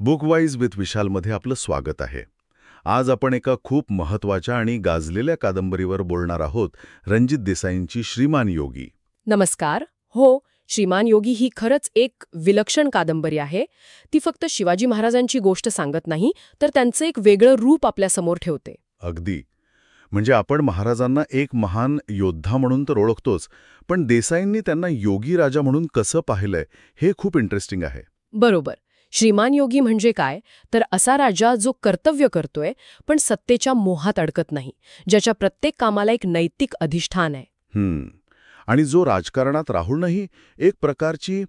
बुकवाईज with विशालमध्ये आपलं स्वागत आहे. आज आपण एका खूप महत्वाच्या आणि गाजलेल्या कादंबरीवर बोलणार आहोत, रणजित देसाईंची श्रीमान योगी. नमस्कार. हो, श्रीमान योगी ही खरंच एक विलक्षण कादंबरी आहे. ती फक्त शिवाजी महाराजांची गोष्ट सांगत नाही, तर त्यांचं एक वेगळं रूप आपल्यासमोर ठेवते. अगदी. म्हणजे आपण महाराजांना एक महान योद्धा म्हणून तर ओळखतोच, पण देसाईंनी त्यांना योगी राजा म्हणून कसं पाहिलंय हे खूप इंटरेस्टिंग आहे. बरोबर. श्रीमान योगी म्हणजे काय, तर असा राजा जो कर्तव्य करतोय पण सत्तेच्या मोहात अडकत नाही, ज्याच्या प्रत्येक कामाला एक नैतिक अधिष्ठान आहे. आणि जो राजकारणात राहूनही एक प्रकारची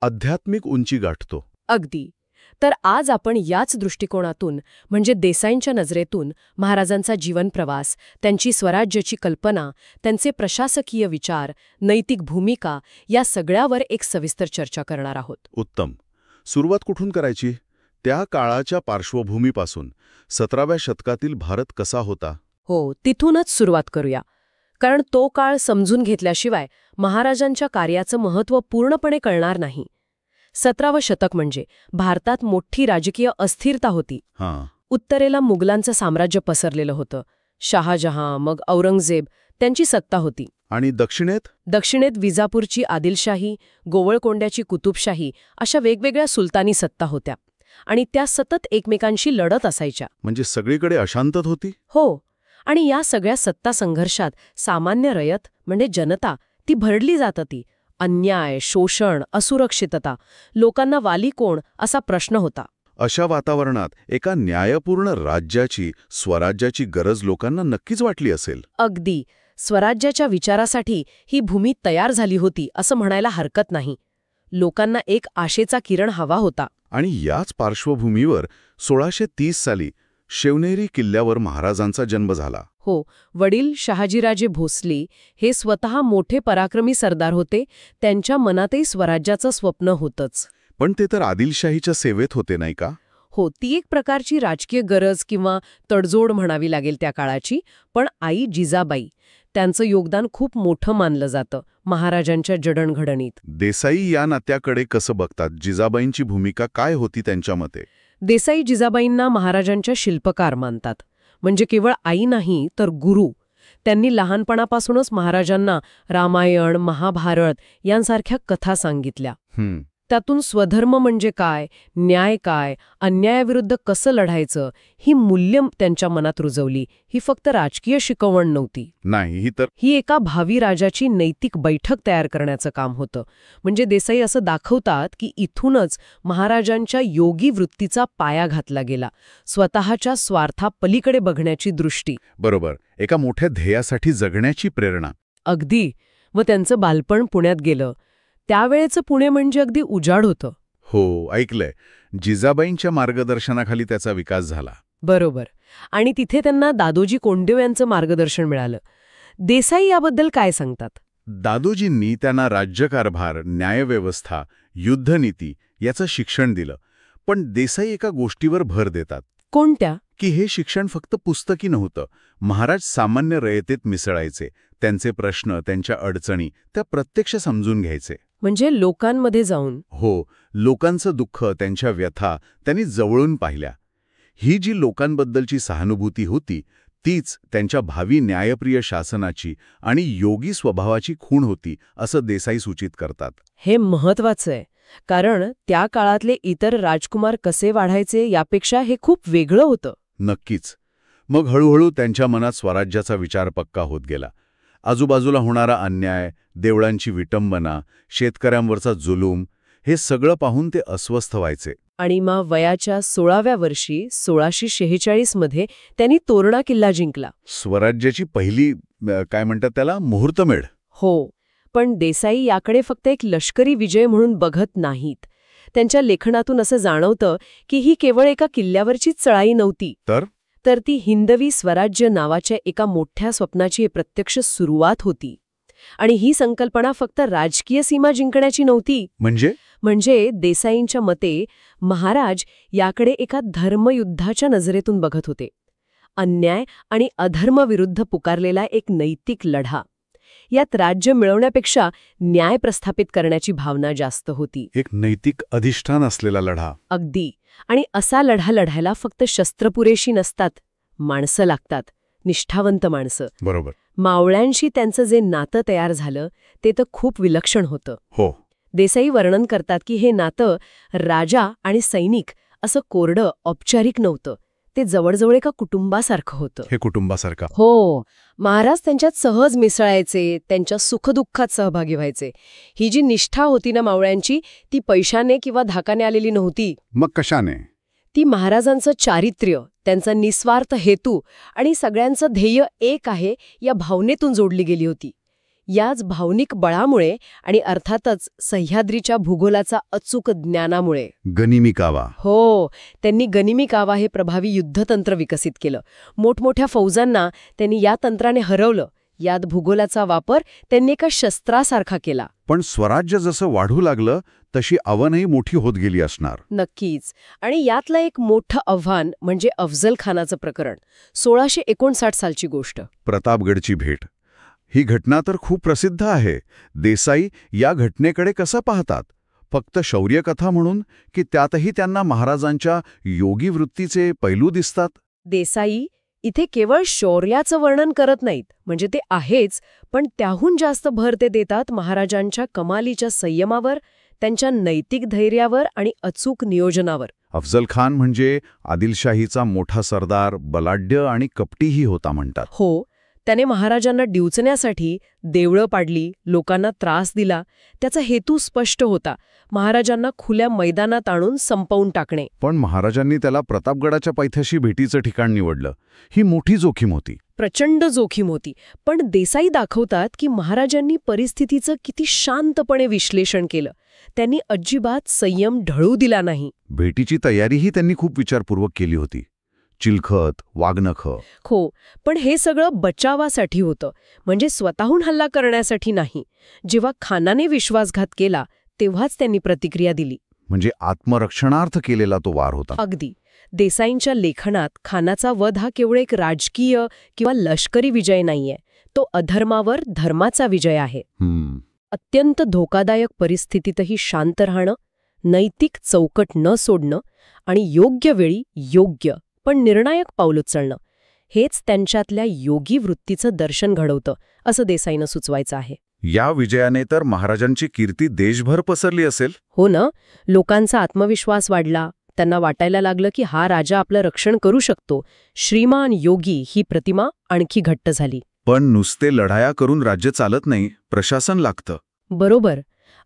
आध्यात्मिक उंची गाठतो. अगदी. तर आज आपण याच दृष्टिकोनातून, म्हणजे देसाईंच्या नजरेतून, महाराजांचा जीवनप्रवास, त्यांची स्वराज्याची कल्पना, त्यांचे प्रशासकीय विचार, नैतिक भूमिका या सगळ्यावर एक सविस्तर चर्चा करणार आहोत. उत्तम. सुरुवात कुठून करायची? त्या काळाच्या पार्श्वभूमीपासून. 17व्या शतकातील भारत कसा होता? हो, तिथूनच सुरुवात करूया. कारण तो काळ समजून घेतल्याशिवाय महाराजांच्या कार्याचं महत्त्व पूर्णपणे कळणार नाही. 17वं शतक म्हणजे भारतात मोठी राजकीय अस्थिरता होती. उत्तरेला मुघलांचं साम्राज्य पसरलेलं होतं. शहाजहां, मग औरंगजेब त्यांची सत्ता होती. आणि दक्षिणेत विजापूरची आदिलशाही, गोवळकोंड्याची कुतुबशाही अशा वेगवेगळ्या सुलतानी सत्ता होत्या. आणि त्या सतत एकमेकांशी लढत असायच्या. म्हणजे सगळीकडे अशांतता होती? हो. आणि या सगळ्या सत्ता संघर्षात सामान्य रयत म्हणजे जनता ती भरडली जात होती. अन्याय, शोषण, असुरक्षितता, लोकांना वाली कोण असा प्रश्न होता. अशा वातावरणात एका न्यायपूर्ण राज्याची, स्वराज्याची गरज लोकांना नक्कीच वाटली असेल. अगदी. स्वराज्याच्या विचारासाठी ही भूमी तयार झाली होती असं म्हणायला हरकत नाही. लोकांना एक आशेचा किरण हवा होता. आणि याच पार्श्वभूमीवर 1630 साली शिवनेरी किल्ल्यावर महाराजांचा जन्म झाला. हो. वडील शहाजीराजे भोसले हे स्वतः मोठे पराक्रमी सरदार होते. त्यांच्या मनातही स्वराज्याचं स्वप्न होतंच. पण ते तर आदिलशाहीच्या सेवेत होते, नाही का? हो, ती एक प्रकारची राजकीय गरज किंवा तडजोड म्हणावी लागेल त्या काळाची. पण आई जिजाबाई, त्यांचं योगदान खूप मोठं मानलं जातं महाराजांच्या जडणघडणीत. देसाई या नात्याकडे कसं बघतात? जिजाबाईंची भूमिका काय होती त्यांच्या मते? देसाई जिजाबाईंना महाराजांच्या शिल्पकार मानतात. म्हणजे केवळ आई नाही तर गुरु. त्यांनी लहानपणापासूनच महाराजांना रामायण, महाभारत यांसारख्या कथा सांगितल्या. त्यातून स्वधर्म म्हणजे काय, न्याय काय, अन्यायाविरुद्ध कसं लढायचं ही मूल्य त्यांच्या मनात रुजवली. ही फक्त राजकीय शिकवण नव्हती. नाही, ही एका भावी राजाची नैतिक बैठक तयार करण्याचं काम होतं. म्हणजे देसाई असं दाखवतात की इथूनच महाराजांच्या योगी वृत्तीचा पाया घातला गेला. स्वतःच्या स्वार्थापलीकडे बघण्याची दृष्टी. बरोबर. एका मोठ्या ध्येयासाठी जगण्याची प्रेरणा. अगदी. व त्यांचं बालपण पुण्यात गेलं. त्यावेळेचं पुणे म्हणजे अगदी उजाड होतं. हो, ऐकलंय. जिजाबाईंच्या मार्गदर्शनाखाली त्याचा विकास झाला. बरोबर. आणि तिथे त्यांना दादोजी कोंडदेव यांचं मार्गदर्शन मिळालं. देसाई याबद्दल काय सांगतात? दादोजींनी त्यांना राज्यकारभार, न्यायव्यवस्था, युद्धनीती याचं शिक्षण दिलं. पण देसाई एका गोष्टीवर भर देतात. कोणत्या? की हे शिक्षण फक्त पुस्तकी नव्हतं. महाराज सामान्य रयतेत मिसळायचे. त्यांचे प्रश्न, त्यांच्या अडचणी त्या प्रत्यक्ष समजून घ्यायचे. म्हणजे लोकांमध्ये जाऊन? हो, लोकांचं दुःख, त्यांच्या व्यथा त्यांनी जवळून पाहिल्या. ही जी लोकांबद्दलची सहानुभूती होती तीच त्यांच्या भावी न्यायप्रिय शासनाची आणि योगी स्वभावाची खूण होती असं देसाई सूचित करतात. हे महत्वाचं आहे. कारण त्या काळातले इतर राजकुमार कसे वाढायचे यापेक्षा हे खूप वेगळं होतं. नक्कीच. मग हळूहळू त्यांच्या मनात स्वराज्याचा विचार पक्का होत गेला. आजूबाजूला होणारा अन्याय, देवळांची विटंबना, शेतकऱ्यांवरचा जुलूम हे सगळं पाहून ते अस्वस्थ व्हायचे. आणि मग वयाच्या 16व्या वर्षी 1646 मध्ये त्यांनी तोरणा किल्ला जिंकला. स्वराज्याची पहिली काय म्हणतात त्याला, मुहूर्तमेढ. हो. पण देसाई याकडे फक्त एक लष्करी विजय म्हणून बघत नाहीत. त्यांच्या लेखनातून असं जाणवतं की ही केवळ एका किल्ल्यावरचीच चढाई नव्हती, तर ती हिंदवी स्वराज्य नावाच्या एका मोठ्या स्वप्नाची प्रत्यक्ष सुरुवात होती. आणि ही संकल्पना फक्त राजकीय सीमा जिंकण्याची नव्हती. म्हणजे देसाईंच्या मते महाराज याकडे एका धर्मयुद्धाच्या नजरेतून बघत होते. अन्याय आणि अधर्माविरुद्ध पुकारलेला एक नैतिक लढा. यात राज्य मिळवण्यापेक्षा न्याय प्रस्थापित करण्याची भावना जास्त होती. एक नैतिक अधिष्ठान असलेला लढा. अगदी. आणि असा लढा लढायला फक्त शस्त्र पुरेशी नसतात, माणसं लागतात, निष्ठावंत माणसं. बरोबर. मावळ्यांशी त्यांचं जे नातं तयार झालं ते तर खूप विलक्षण होतं. हो. देसाई वर्णन करतात की हे नातं राजा आणि सैनिक असं कोरडं, औपचारिक नव्हतं. ते जवळजवळ एका कुटुंबासारखं होतं. हे कुटुंबासारखं. हो. महाराज त्यांच्यात सहज मिसळायचे, त्यांच्या सुखदुःखात सहभागी व्हायचे. ही जी निष्ठा होती ना मावळ्यांची, ती पैशाने किंवा धाकाने आलेली नव्हती. मग कशाने? ती महाराजांचं चारित्र्य, त्यांचा निस्वार्थ हेतू आणि सगळ्यांचं ध्येय एक आहे या भावनेतून जोडली गेली होती. याच भावनिक बळामुळे आणि अर्थातच सह्याद्रीच्या भूगोलाचा अचूक ज्ञानामुळे. गनिमी कावा. हो. त्यांनी गनिमी कावा हे प्रभावी युद्धतंत्र विकसित केलं. मोठमोठ्या फौजांना त्यांनी या तंत्राने हरवलं. यात भूगोलाचा वापर त्यांनी एका शस्त्रासारखा केला. पण स्वराज्य जसं वाढू लागलं तशी आव्हानही मोठी होत गेली असणार. नक्कीच. आणि यातलं एक मोठं आव्हान म्हणजे अफझल खानाचं प्रकरण. 1659 सालची गोष्ट. प्रतापगडची भेट. ही घटना तर खूप प्रसिद्ध आहे. देसाई या घटनेकडे कसं पाहतात? फक्त शौर्यकथा म्हणून की त्यातही त्यांना महाराजांच्या योगी वृत्तीचे पैलू दिसतात? देसाई इथे केवळ शौर्याचं वर्णन करत नाहीत, म्हणजे ते आहेच, पण त्याहून जास्त भर ते देतात महाराजांच्या कमालीच्या संयमावर, त्यांच्या नैतिक धैर्यावर आणि अचूक नियोजनावर. अफझल खान म्हणजे आदिलशाहीचा मोठा सरदार, बलाढ्य आणि कपटीही होता म्हणतात. हो. त्याने महाराजांना डिवचण्यासाठी देवळं पाडली, लोकांना त्रास दिला. त्याचा हेतू स्पष्ट होता, महाराजांना खुल्या मैदानात आणून संपवून टाकणे. पण महाराजांनी त्याला प्रतापगडाच्या पायथ्याशी भेटीचं ठिकाण निवडलं. ही मोठी जोखीम होती. प्रचंड जोखीम होती. पण देसाई दाखवतात की महाराजांनी परिस्थितीचं किती शांतपणे विश्लेषण केलं. त्यांनी अजिबात संयम ढळू दिला नाही. भेटीची तयारीही त्यांनी खूप विचारपूर्वक केली होती. चिलखत, वाघनखं. हो. पण हे सगळं बचावासाठी होतं, म्हणजे स्वतःहून हल्ला करण्यासाठी नाही. जेव्हा खानाने विश्वासघात केला तेव्हाच त्यांनी प्रतिक्रिया दिली. म्हणजे आत्मरक्षणार्थ केलेला तो वार होता. अगदी. देसाईंच्या लेखनात खानाचा वध हा केवळ एक राजकीय किंवा लष्करी विजय नाहीये, तो अधर्मावर धर्माचा विजय आहे. अत्यंत धोकादायक परिस्थितीतही शांत राहणं, नैतिक चौकट न सोडणं आणि योग्य वेळी योग्य पण निर्णायक पाऊल उचलणं, हेच त्यांच्यातल्या योगी वृत्तीचं दर्शन घडवतं, असं देसाईनं सुचवायचं आहे. या विजयाने तर महाराजांची कीर्ती देशभर पसरली असेल. हो ना. लोकांचा आत्मविश्वास वाढला. त्यांना वाटायला लागलं की हा राजा आपलं रक्षण करू शकतो. श्रीमान योगी ही प्रतिमा आणखी घट्ट झाली. पण नुसते लढाया करून राज्य चालत नाही, प्रशासन लागतं. बरोबर.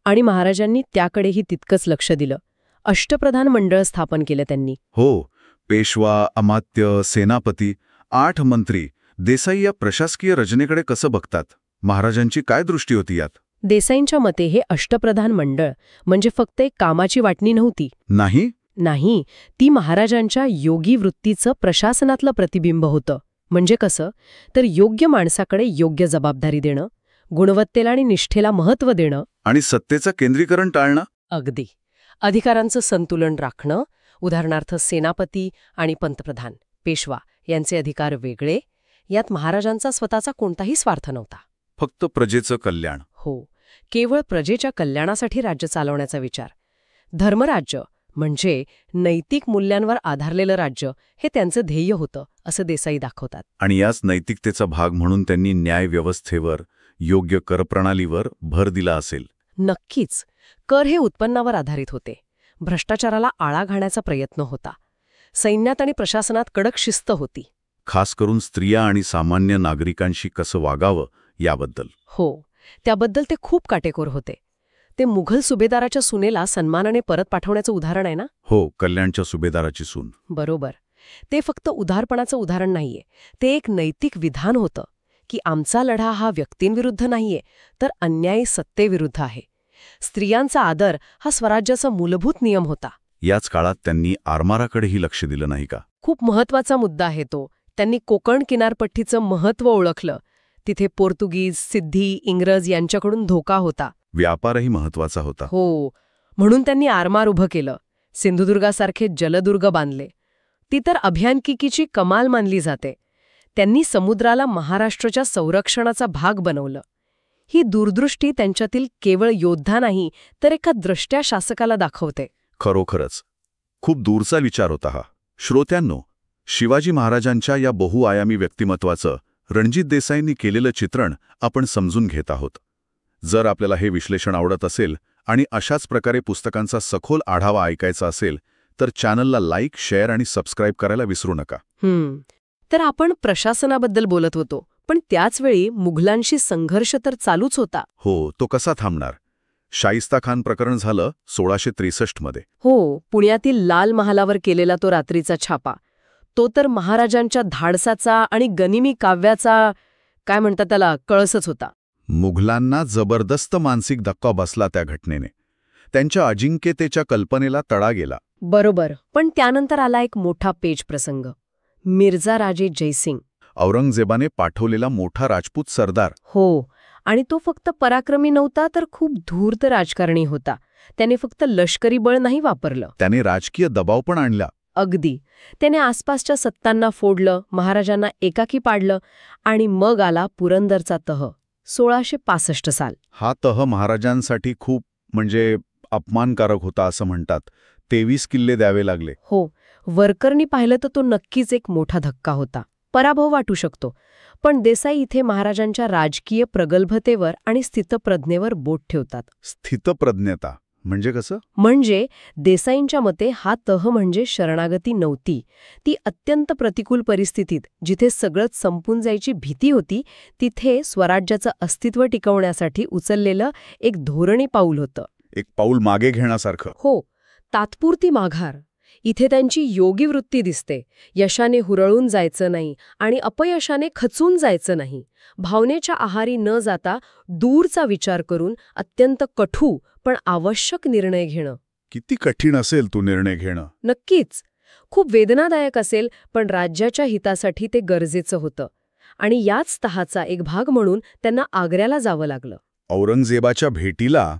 आणि महाराजांनी त्याकडेही तितकंच लक्ष दिलं. अष्टप्रधान मंडळ स्थापन केलं त्यांनी. हो. पेशवा, अमात्य, सेनापती, 8 मंत्री. देसाई या प्रशासकीय रचनेकडे कसं बघतात? महाराजांची काय दृष्टी होती यात? देसाईंच्या मते हे अष्टप्रधान मंडळ म्हणजे फक्त एक कामाची वाटणी नव्हती. नाही. ती महाराजांच्या योगी वृत्तीचं प्रशासनातलं प्रतिबिंब होतं. म्हणजे कसं? तर योग्य माणसाकडे योग्य जबाबदारी देणं, गुणवत्तेला आणि निष्ठेला महत्त्व देणं आणि सत्तेचं केंद्रीकरण टाळणं. अगदी. अधिकारांचं संतुलन राखणं. उदाहरणार्थ सेनापती आणि पंतप्रधान, पेशवा यांचे अधिकार वेगळे. यात महाराजांचा स्वतःचा कोणताही स्वार्थ नव्हता. फक्त प्रजेचं कल्याण. हो. केवळ प्रजेच्या कल्याणासाठी राज्य चालवण्याचा विचार. धर्मराज्य म्हणजे नैतिक मूल्यांवर आधारलेलं राज्य हे त्यांचं ध्येय होतं, असं देसाई दाखवतात. आणि याच नैतिकतेचा भाग म्हणून त्यांनी न्याय व्यवस्थेवर, योग्य करप्रणालीवर भर दिला असेल. नक्कीच. कर हे उत्पन्नावर आधारित होते. भ्रष्टाचाराला आळा घालण्याचा प्रयत्न होता. सैन्यात आणि प्रशासनात कडक शिस्त होती. खास करून स्त्रिया आणि सामान्य नागरिकांशी कसं वागावं याबद्दल. हो. त्याबद्दल ते खूप काटेकोर होते. ते मुघल सुभेदाराच्या सुनेला सन्मानाने परत पाठवण्याचं उदाहरण आहे ना? हो. कल्याणच्या सुभेदाराची सून. बरोबर. ते फक्त उदारपणाचं उदाहरण नाहीये. ते एक नैतिक विधान होतं की आमचा लढा हा व्यक्तींविरुद्ध नाहीये, तर अन्यायी सत्तेविरुद्ध आहे. स्त्रियांचा आदर हा स्वराज्याचा मूलभूत नियम होता. याच काळात त्यांनी आरमाराकडेही लक्ष दिलं नाही का? खूप महत्वाचा मुद्दा आहे तो. त्यांनी कोकण किनारपट्टीचं महत्त्व ओळखलं. तिथे पोर्तुगीज, सिद्धी, इंग्रज यांच्याकडून धोका होता. व्यापारही महत्वाचा होता. हो. म्हणून त्यांनी आरमार उभं केलं. सिंधुदुर्गासारखे जलदुर्ग बांधले. ती तर अभियांत्रिकीची कमाल मानली जाते. त्यांनी समुद्राला महाराष्ट्राच्या संरक्षणाचा भाग बनवलं. ही दूरदृष्टी त्यांच्यातील केवळ योद्धा नाही तर एका द्रष्ट्या शासकाला दाखवते. खरोखरच खूप दूरचा विचार होता हा. श्रोत्यांनो, शिवाजी महाराजांच्या या बहुआयामी व्यक्तिमत्वाचं रणजित देसाईंनी केलेलं चित्रण आपण समजून घेत आहोत. जर आपल्याला हे विश्लेषण आवडत असेल आणि अशाच प्रकारे पुस्तकांचा सखोल आढावा ऐकायचा असेल तर चॅनलला लाईक, शेअर आणि सबस्क्राईब करायला विसरू नका. तर आपण प्रशासनाबद्दल बोलत होतो, पण त्याचवेळी मुघलांशी संघर्ष तर चालूच होता. हो, तो कसा थांबणार? शाइस्ता खान प्रकरण झालं 1663 मध्ये. हो, पुण्यातील लाल महालावर केलेला तो रात्रीचा छापा, तो तर महाराजांच्या धाडसाचा आणि गनिमी काव्याचा काय म्हणतात त्याला कळसच होता. मुघलांना जबरदस्त मानसिक धक्का बसला त्या घटनेने. त्यांच्या अजिंक्यतेच्या कल्पनेला तडा गेला. बरोबर. पण त्यानंतर आला एक मोठा पेच प्रसंग. मिर्झा राजे जयसिंग, औरंगजेबाने पाठवलेला मोठा राजपूत सरदार. हो, आणि तो फक्त पराक्रमी नव्हता तर खूप धूर्त राजकारणी होता. त्याने फक्त लष्करी बळ नाही वापरलं, त्याने राजकीय दबाव पण आणला. अगदी. त्याने आसपासच्या सत्तांना फोडलं, महाराजांना एकाकी पाडलं आणि मग आला पुरंदरचा तह. 1665 साल. हा तह महाराजांसाठी खूप अपमानकारक होता असं म्हणतात. 23 किल्ले द्यावे लागले. हो, वरकरनी पाहिलं तर तो नक्कीच एक मोठा धक्का होता. पराभव वाटू शकतो, पण देसाई इथे महाराजांच्या राजकीय प्रगल्भतेवर आणि स्थितप्रज्ञेवर बोट ठेवतात. स्थितप्रज्ञता म्हणजे कसं? म्हणजे देसाईंच्या मते हा तह म्हणजे शरणागती नव्हती. ती अत्यंत प्रतिकूल परिस्थितीत, जिथे सगळंच संपून जायची भीती होती, तिथे स्वराज्याचं अस्तित्व टिकवण्यासाठी उचललेलं एक धोरणी पाऊल होतं. एक पाऊल मागे घेण्यासारखं. हो, तात्पुरती माघार. इथे त्यांची योगी वृत्ती दिसते. यशाने हुरळून जायचं नाही आणि अपयशाने खचून जायचं नाही. भावनेच्या आहारी न जाता दूरचा विचार करून अत्यंत कठू पण आवश्यक निर्णय घेणं. किती कठीण असेल तो निर्णय घेणं? नक्कीच. खूप वेदनादायक असेल, पण राज्याच्या हितासाठी ते गरजेचं होतं. आणि याच तहाचा एक भाग म्हणून त्यांना आग्र्याला जावं लागलं. औरंगजेबाच्या भेटीला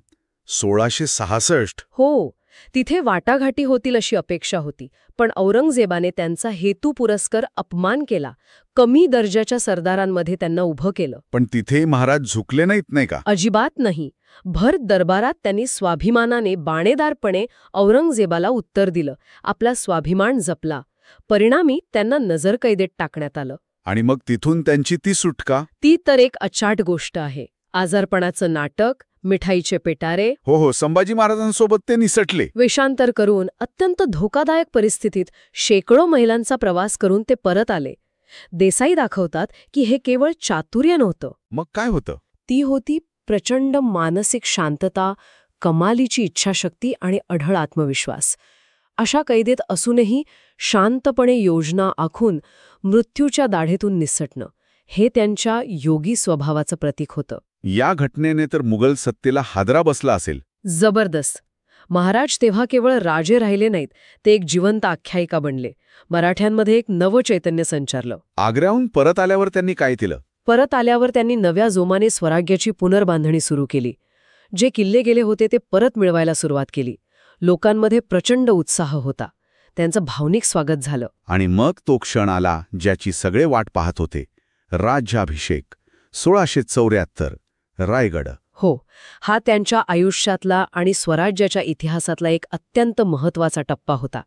1666. हो, तिथे वाटाघाटी होतील अशी अपेक्षा होती, पण औरंगजेबाने त्यांचा हेतू पुरस्कर अपमान केला. कमी दर्जाच्या सरदारांमध्ये त्यांना उभं केलं. पण तिथे महाराज झुकले नाहीत, नाही का? अजिबात नाही. भर दरबारात त्यांनी स्वाभिमानाने, बाणेदारपणे औरंगजेबाला उत्तर दिलं. आपला स्वाभिमान जपला. परिणामी त्यांना नजरकैदेत टाकण्यात आलं. आणि मग तिथून त्यांची ती सुटका? ती तर एक अचाट गोष्ट आहे. आजारपणाचं नाटक, मिठाईचे पेटारे. हो, संभाजी महाराजांसोबत ते निसटले. वेषांतर करून अत्यंत धोकादायक परिस्थितीत शेकडो मैलांचा प्रवास करून ते परत आले. देसाई दाखवतात की हे केवळ चातुर्य नव्हतं. मग काय होतं? ती होती प्रचंड मानसिक शांतता, कमालीची इच्छाशक्ती आणि अढळ आत्मविश्वास. अशा कैदेत असूनही शांतपणे योजना आखून मृत्यूच्या दाढेतून निसटणं, हे त्यांच्या योगी स्वभावाचं प्रतीक होतं. या घटनेने तर मुघल सत्तेला हादरा बसला असेल. जबरदस्त. महाराज तेव्हा केवळ राजे राहिले नाहीत, ते एक जिवंत आख्यायिका बनले. मराठ्यांमध्ये एक नवं चैतन्य संचारलं. आग्र्याहून परत आल्यावर त्यांनी काय केलं? परत आल्यावर त्यांनी नव्या जोमाने स्वराज्याची पुनर्बांधणी सुरू केली. जे किल्ले गेले होते ते परत मिळवायला सुरुवात केली. लोकांमध्ये प्रचंड उत्साह होता. त्यांचं भावनिक स्वागत झालं. आणि मग तो क्षण आला ज्याची सगळे वाट पाहत होते. राज्याभिषेक. 1674. रायगड. हो, हा त्यांच्या आयुष्यातला आणि स्वराज्याच्या इतिहासातला एक अत्यंत महत्त्वाचा टप्पा होता.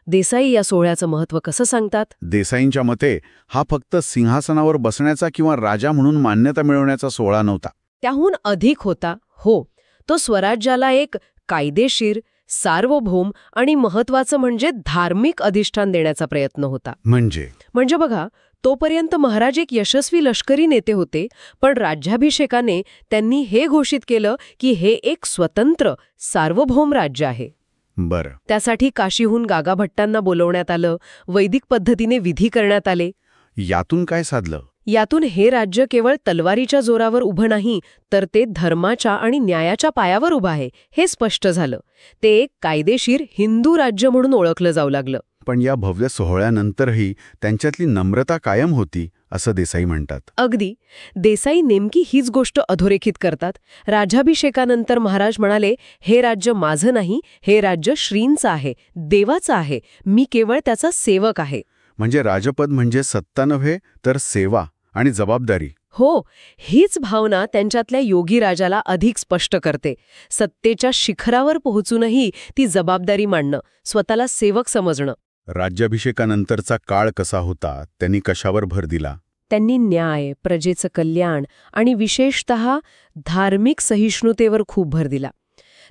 देसाई या सोहळ्याचं महत्त्व कसं सांगतात? देसाईंच्या मते हा फक्त सिंहासनावर बसण्याचा किंवा राजा म्हणून मान्यता मिळवण्याचा सोहळा नव्हता. त्याहून अधिक होता. हो, तो स्वराज्याला एक कायदेशीर, सार्वभौम आणि महत्त्वाचं म्हणजे धार्मिक अधिष्ठान देण्याचा प्रयत्न होता. म्हणजे बघा, तोपर्यंत महाराज एक यशस्वी लष्करी नेते होते, पण राज्याभिषेकाने त्यांनी हे घोषित केलं की हे एक स्वतंत्र, सार्वभौम राज्य आहे. बरं. त्यासाठी काशीहून गागाभट्टांना बोलवण्यात आलं. वैदिक पद्धतीने विधी करण्यात आले. यातून काय साधलं? यातून हे राज्य केवळ तलवारीच्या जोरावर उभं नाही, तर ते धर्माच्या आणि न्यायाच्या पायावर उभं आहे, हे स्पष्ट झालं. ते एक कायदेशीर हिंदू राज्य म्हणून ओळखलं जाऊ लागलं. पण या भव्य सोहळ्यानंतरही त्यांच्यातली नम्रता कायम होती, असं देसाई म्हणतात. अगदी. देसाई नेमकी हीच गोष्ट अधोरेखित करतात. राज्याभिषेकानंतर महाराज म्हणाले, हे राज्य माझं नाही, हे राज्य श्रींचं आहे, देवाचं आहे. मी केवळ त्याचा सेवक आहे. म्हणजे राजपद म्हणजे सत्ता नव्हे, तर सेवा आणि जबाबदारी. हो, हीच भावना त्यांच्यातल्या योगी राजाला अधिक स्पष्ट करते. सत्तेच्या शिखरावर पोहोचूनही ती जबाबदारी मांडणं, स्वतःला सेवक समजणं. राज्याभिषेकानंतरचा काळ कसा होता, त्यांनी कशावर भर दिला? त्यांनी न्याय, प्रजेचं कल्याण आणि विशेषतः धार्मिक सहिष्णुतेवर खूप भर दिला.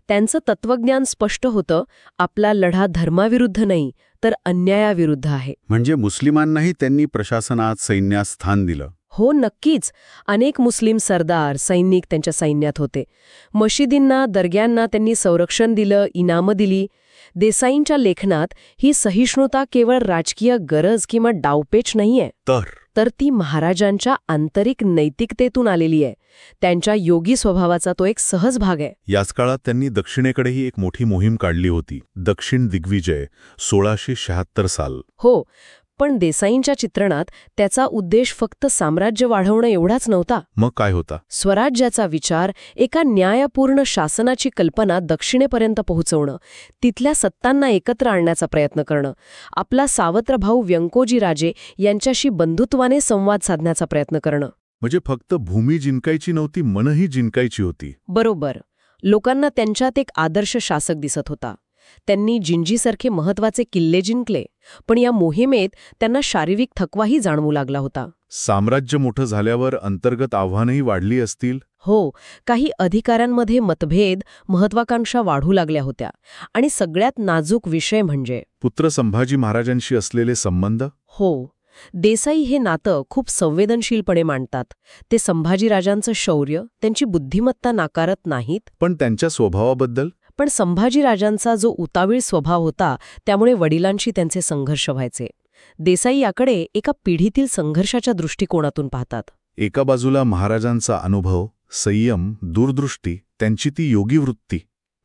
त्यांचं तत्वज्ञान स्पष्ट होतं, आपला लढा धर्माविरुद्ध नाही तर अन्यायाविरुद्ध आहे. म्हणजे मुस्लिमांनाही त्यांनी प्रशासनात, सैन्यात स्थान दिलं? हो, नक्कीच. अनेक मुस्लिम सरदार, सैनिक त्यांच्या सैन्यात होते. मशिदींना, दर्ग्यांना त्यांनी संरक्षण दिलं, इनामं दिली. देसाईंच्या लेखनात ही सहिष्णुता केवळ राजकीय गरज किंवा डावपेच नाहीये, तर ती महाराजांच्या आंतरिक नैतिकतेतून आलेली आहे. त्यांच्या योगी स्वभावाचा तो एक सहज भाग आहे. याच काळात त्यांनी दक्षिणेकडेही एक मोठी मोहीम काढली होती, दक्षिण दिग्विजय, 1676 साल. हो, पण देसाईंच्या चित्रणात त्याचा उद्देश फक्त साम्राज्य वाढवणं एवढाच नव्हता. मग काय होता? स्वराज्याचा विचार, एका न्यायपूर्ण शासनाची कल्पना दक्षिणेपर्यंत पोहोचवणं, तिथल्या सत्तांना एकत्र आणण्याचा प्रयत्न करणं, आपला सावत्र भाऊ व्यंकोजी राजे यांच्याशी बंधुत्वाने संवाद साधण्याचा प्रयत्न करणं. म्हणजे फक्त भूमी जिंकायची नव्हती, मनही जिंकायची होती. बरोबर. लोकांना त्यांच्यात एक आदर्श शासक दिसत होता. त्यांनी जिंजीसारखे महत्वाचे किल्ले जिंकले, पण या मोहिमेत त्यांना शारीरिक थकवाही जाणवू लागला होता. साम्राज्य मोठं झाल्यावर अंतर्गत आव्हानंही वाढली असतील? हो, काही अधिकाऱ्यांमध्ये मतभेद, महत्वाकांक्षा वाढू लागल्या होत्या. आणि सगळ्यात नाजूक विषय म्हणजे पुत्र संभाजी महाराजांशी असलेले संबंध. हो, देसाई हे नातं खूप संवेदनशीलपणे मांडतात. ते संभाजीराजांचं शौर्य, त्यांची बुद्धिमत्ता नाकारत नाहीत. पण त्यांच्या स्वभावाबद्दल? पण संभाजीराजांचा जो उतावीळ स्वभाव होता, त्यामुळे वडिलांशी त्यांचे संघर्ष व्हायचे. देसाई याकडे एका पिढीतील संघर्षाच्या दृष्टिकोनातून पाहतात. एका बाजूला महाराजांचा अनुभव, संयम, दूरदृष्टी, त्यांची ती योगी वृत्ती.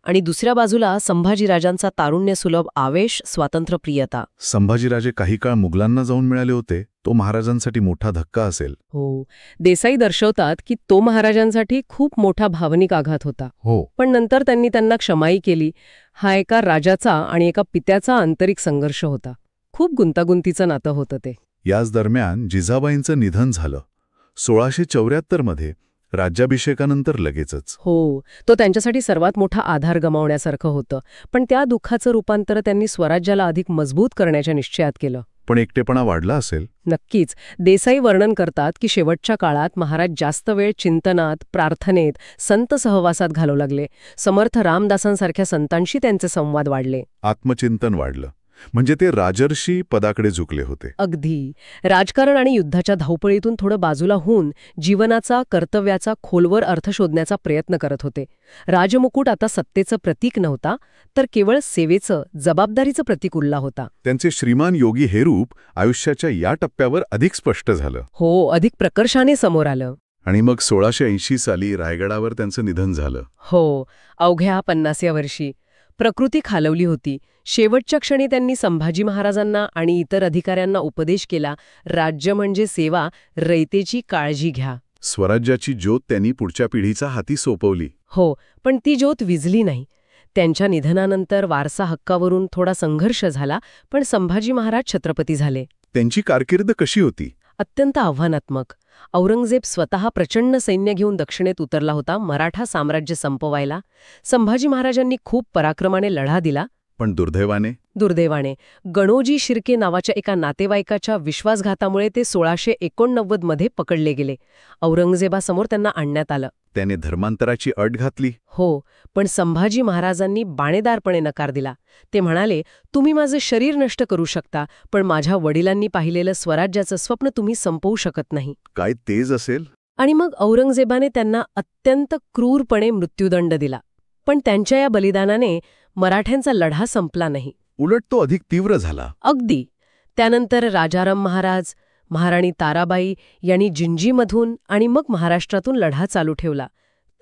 आणि दुसऱ्या बाजूला संभाजीराजांचा तारुण्यसुलभ आवेश, स्वातंत्र्यप्रियता. संभाजीराजे काही काळ मुघलांना जाऊन मिळाले होते, तो महाराजांसाठी मोठा धक्का असेल. हो, देसाई दर्शवतात की तो महाराजांसाठी खूप मोठा भावनिक आघात होता. हो, पण नंतर त्यांनी त्यांना क्षमाई केली. हा एका राजाचा आणि एका पित्याचा आंतरिक संघर्ष होता. खूप गुंतागुंतीचं नातं होतं ते. याच दरम्यान जिजाबाईंचं निधन झालं 1674 मध्ये, राज्याभिषेकानंतर लगेचच. हो, तो त्यांच्यासाठी सर्वात मोठा आधार गमावण्यासारखं होतं. पण त्या दुःखाचं रूपांतर त्यांनी स्वराज्याला अधिक मजबूत करण्याच्या निश्चयात केलं. पण एकटेपणा वाढला असेल? नक्कीच. देसाई वर्णन करतात की शेवटच्या काळात महाराज जास्त वेळ चिंतनात, प्रार्थनेत, संत सहवासात घालवू लागले. समर्थ रामदासांसारख्या संतांशी त्यांचे संवाद वाढले. आत्मचिंतन वाढलं. म्हणजे ते राजर्षी पदाकडे झुकले होते. अगदी. राजकारण आणि युद्धाच्या धावपळीतून थोडं बाजूला होऊन जीवनाचा, कर्तव्याचा खोलवर अर्थ शोधण्याचा प्रयत्न करत होते. राजमुकुट आता सत्तेचं प्रतीक नव्हता, तर केवळ सेवेचं, जबाबदारीचं प्रतीक उरला होता. त्यांचे श्रीमान योगी हे रूप आयुष्याच्या या टप्प्यावर अधिक स्पष्ट झालं. हो, अधिक प्रकर्षाने समोर आलं. आणि मग 1680 साली रायगडावर त्यांचं निधन झालं. हो, अवघ्या 50व्या वर्षी. प्रकृती खालवली होती. शेवटच्या क्षणी त्यांनी संभाजी महाराजांना आणि इतर अधिकाऱ्यांना उपदेश केला, राज्य म्हणजे सेवा, रयतेची काळजी घ्या. स्वराज्याची ज्योत त्यांनी पुढच्या पिढीचा हाती सोपवली. हो, पण ती ज्योत विझली नाही. त्यांच्या निधनानंतर वारसा हक्कावरून थोडा संघर्ष झाला, पण संभाजी महाराज छत्रपती झाले. त्यांची कारकीर्द कशी होती? अत्यंत आव्हानात्मक. औरंगजेब स्वतः प्रचंड सैन्य घेऊन दक्षिणेत उतरला होता मराठा साम्राज्य संपवायला. संभाजी महाराजांनी खूप पराक्रमाने लढा दिला. पण दुर्दैवाने गणोजी शिर्के नावाच्या एका नातेवाईकाच्या विश्वासघातामुळे ते 1689 मध्ये पकडले गेले. औरंगजेबासमोर त्यांना आणण्यात आलं. त्याने धर्मांतराची अट घातली. हो, पण संभाजी महाराजांनी बाणेदारपणे नकार दिला. ते म्हणाले, तुम्ही माझं शरीर नष्ट करू शकता, पण माझ्या वडिलांनी पाहिलेलं स्वराज्याचं स्वप्न तुम्ही संपवू शकत नाही. काय तेज असेल? आणि मग औरंगजेबाने त्यांना अत्यंत क्रूरपणे मृत्यूदंड दिला. पण त्यांच्या या बलिदानाने मराठ्यांचा लढा संपला नाही. उलट तो अधिक तीव्र झाला. अगदी. त्यानंतर राजाराम महाराज, महाराणी ताराबाई यांनी जिंजीमधून आणि मग महाराष्ट्रातून लढा चालू ठेवला.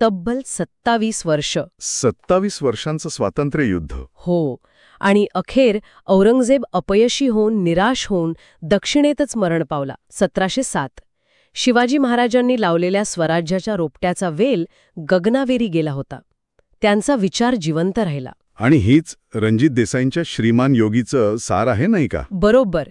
तब्बल 27 वर्ष. 27 वर्षांचं स्वातंत्र्य युद्ध. हो. आणि अखेर औरंगजेब अपयशी होऊन, निराश होऊन दक्षिणेतच मरण पावला 1707. शिवाजी महाराजांनी लावलेल्या स्वराज्याच्या रोपट्याचा वेल गगनावेरी गेला होता. त्यांचा विचार जिवंत राहिला. आणि हीच रणजित देसाईंच्या श्रीमान योगीचं सार आहे, नाही का? बरोबर.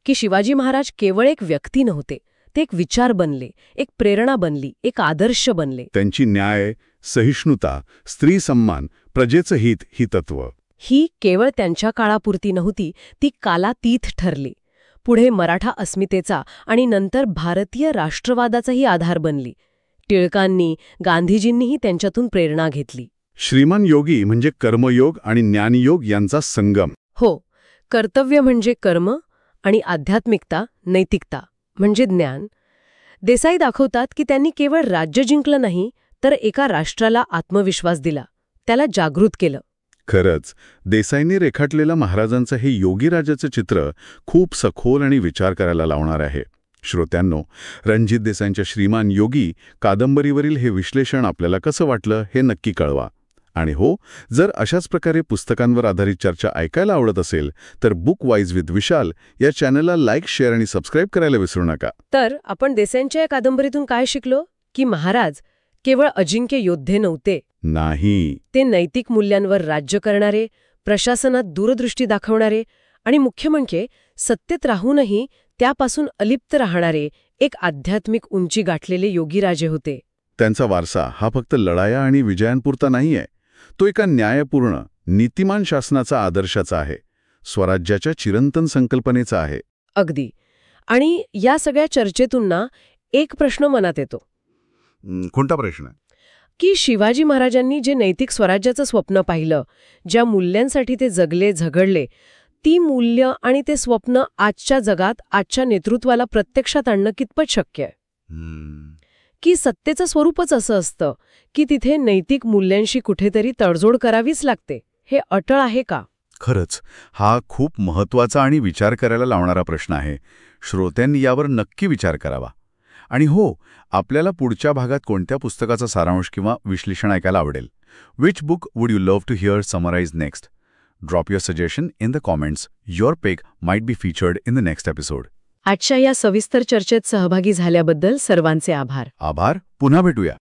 की शिवाजी महाराज केवळ एक व्यक्ती नव्हते, ते एक विचार बनले, एक प्रेरणा बनली, एक आदर्श बनले. त्यांची न्याय, सहिष्णुता, स्त्री सन्मान, प्रजेचं हित ही तत्व. ही केवळ त्यांच्या काळापुरती नव्हती, ती कालातीत ठरली. पुढे मराठा अस्मितेचा आणि नंतर भारतीय राष्ट्रवादाचाही आधार बनली. टिळकांनी, गांधीजींनीही त्यांच्यातून प्रेरणा घेतली. श्रीमान योगी म्हणजे कर्मयोग आणि ज्ञानयोग यांचा संगम. हो, कर्तव्य म्हणजे कर्म आणि आध्यात्मिकता, नैतिकता म्हणजे ज्ञान. देसाई दाखवतात की त्यांनी केवळ राज्य जिंकलं नाही, तर एका राष्ट्राला आत्मविश्वास दिला, त्याला जागृत केलं. खरंच, देसाईंनी रेखाटलेलं महाराजांचं हे योगी राजाचं चित्र खूप सखोल आणि विचार करायला लावणार आहे. श्रोत्यांनो, रणजित देसाईंच्या श्रीमान योगी कादंबरीवरील हे विश्लेषण आपल्याला कसं वाटलं हे नक्की कळवा. आणि हो, जर अशाच प्रकारे पुस्तकांवर आधारित चर्चा ऐकायला आवडत असेल तर बुक वाईज विथ विशाल या चॅनलला लाईक, शेअर आणि सबस्क्राईब करायला विसरू नका. तर आपण देसाईंच्या या कादंबरीतून काय शिकलो? की महाराज केवळ अजिंक्य योद्धे नव्हते. नाही, ते नैतिक मूल्यांवर राज्य करणारे, प्रशासनात दूरदृष्टी दाखवणारे आणि मुख्य म्हणजे सत्तेत राहूनही त्यापासून अलिप्त राहणारे एक आध्यात्मिक उंची गाठलेले योगीराजे होते. त्यांचा वारसा हा फक्त लढाया आणि विजयांपुरता नाहीये. तो एका न्यायपूर्ण, नीतिमान शासनाचा आदर्शाचा आहे, स्वराज्याच्या चिरंतन संकल्पनेचा आहे. अगदी. आणि या सगळ्या चर्चेतून ना एक प्रश्न मनात येतो. कोणता प्रश्न? की शिवाजी महाराजांनी जे नैतिक स्वराज्याचं स्वप्न पाहिलं, ज्या मूल्यांसाठी ते जगले, झगडले, ती मूल्य आणि ते स्वप्न आजच्या जगात, आजच्या नेतृत्वाला प्रत्यक्षात आणणं कितपत शक्य आहे? की सत्तेचं स्वरूपच असं असतं की तिथे नैतिक मूल्यांशी कुठेतरी तडजोड करावीच लागते, हे अटळ आहे का? खरंच, हा खूप महत्त्वाचा आणि विचार करायला लावणारा प्रश्न आहे. श्रोत्यांनी यावर नक्की विचार करावा. आणि हो, आपल्याला पुढच्या भागात कोणत्या पुस्तकाचा सारांश किंवा विश्लेषण ऐकायला आवडेल? Which book would you love to hear summarise next? Drop your suggestion in the comments. Your pick might be featured in the next episode. आजच्या या सविस्तर चर्चेत सहभागी झाल्याबद्दल सर्वांचे आभार. पुन्हा भेटूया.